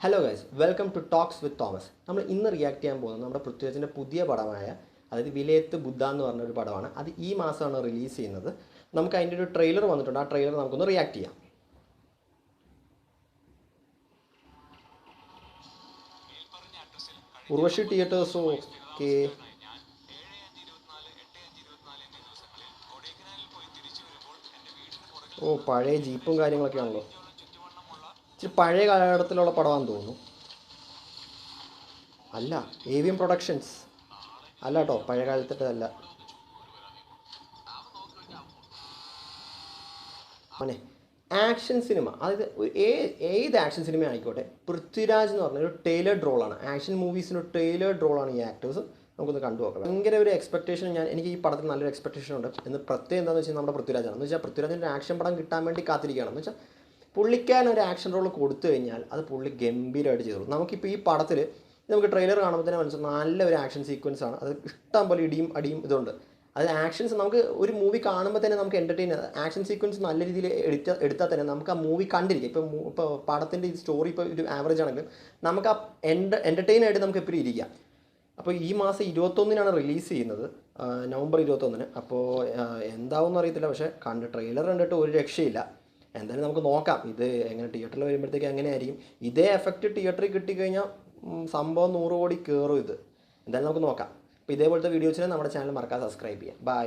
Hello guys, welcome to talks with Thomas. നമ്മൾ ഇന്ന് react ചെയ്യാൻ പോകുന്നത് നമ്മുടെ പൃഥ്വിരാജിൻ്റെ പുതിയ പടമായ അതായത് വിലയത്ത് ബുദ്ധ എന്ന് പറഞ്ഞൊരു പടമാണ്. അത് ഈ മാസമാണ് റിലീസ് ചെയ്യുന്നത്. നമുക്ക് അതിൻ്റെ ഒരു ട്രെയിലർ വന്നിട്ടുണ്ട്. ആ ട്രെയിലർ നമുക്കൊന്ന് റിയാക്ട് ചെയ്യാം. ഉർവശി തിയേറ്റേഴ്സോ? ഓക്കെ. ഓ, പഴയ ജീപ്പും കാര്യങ്ങളൊക്കെ ആണല്ലോ. ഇച്ചിരി പഴയ കാലഘട്ടത്തിലുള്ള പടമാണെന്ന് തോന്നുന്നു. അല്ല, AVM പ്രൊഡക്ഷൻസ് അല്ല കേട്ടോ, പഴയ കാലത്തല്ല. മോനെ, ആക്ഷൻ സിനിമ, അതായത് ഏത് ആക്ഷൻ സിനിമ ആയിക്കോട്ടെ, പൃഥ്വിരാജ് എന്ന് പറഞ്ഞ ഒരു ടൈലേർഡ് റോളാണ്. ആക്ഷൻ മൂവീസിന് ടൈലേർഡ് റോളാണ് ഈ ആക്ടേഴ്സ്. നമുക്കൊന്ന് കണ്ടു നോക്കാം. ഭയങ്കര ഒരു എക്സ്പെക്ടേഷൻ, എനിക്ക് ഈ പടത്തിൽ നല്ലൊരു എക്സ്പെക്ടേഷൻ ഉണ്ട്. എന്ന് പ്രത്യേകം എന്താണെന്ന് വെച്ചാൽ നമ്മുടെ പൃഥ്വിരാജാണ്. എന്ന് വെച്ചാൽ പൃഥ്വിരാജിൻ്റെ ആക്ഷൻ പടം കിട്ടാൻ വേണ്ടി കാത്തിരിക്കുകയാണ്. എന്ന് വെച്ചാൽ പുള്ളിക്കാരൻ ഒരു ആക്ഷൻ റോൾ കൊടുത്തു കഴിഞ്ഞാൽ അത് പുള്ളി ഗംഭീരമായിട്ട് ചെയ്തു. നമുക്കിപ്പോൾ ഈ പടത്തിൽ നമുക്ക് ട്രെയിലർ കാണുമ്പോൾ തന്നെ മനസ്സിലാവും നല്ലൊരു ആക്ഷൻ സീക്വൻസ് ആണ്. അത് ഇഷ്ടം പോലെ ഇടിയും അടിയും ഇതുണ്ട്. അത് ആക്ഷൻസ് നമുക്ക് ഒരു മൂവി കാണുമ്പോൾ തന്നെ നമുക്ക് എൻ്റർടൈൻ, ആക്ഷൻ സീക്വൻസ് നല്ല രീതിയിൽ എടുത്താൽ തന്നെ നമുക്ക് ആ മൂവി കണ്ടിരിക്കും. ഇപ്പോൾ പടത്തിൻ്റെ ഈ സ്റ്റോറി ഇപ്പോൾ ഒരു ആവറേജ് ആണെങ്കിലും നമുക്ക് ആ എൻ്റർടൈൻ ആയിട്ട് നമുക്ക് എപ്പോഴും ഇരിക്കാം. അപ്പോൾ ഈ മാസം 21-നാണ് റിലീസ് ചെയ്യുന്നത്, നവംബർ 21-ന്. അപ്പോൾ എന്താവുമെന്ന് അറിയത്തില്ല, പക്ഷേ ട്രെയിലർ കണ്ടിട്ട് ഒരു രക്ഷയില്ല. എന്തായാലും നമുക്ക് നോക്കാം ഇത് എങ്ങനെ തിയേറ്ററിൽ വരുമ്പോഴത്തേക്ക് എങ്ങനെയായിരിക്കും. ഇതേ എഫക്റ്റ് തിയേറ്ററിൽ കിട്ടിക്കഴിഞ്ഞാൽ സംഭവം 100 കോടി കയറും ഇത്. എന്തായാലും നമുക്ക് നോക്കാം. അപ്പോൾ ഇതേപോലത്തെ വീഡിയോസിന് നമ്മുടെ ചാനൽ മറക്കാതെ സബ്സ്ക്രൈബ് ചെയ്യാം. ബൈ.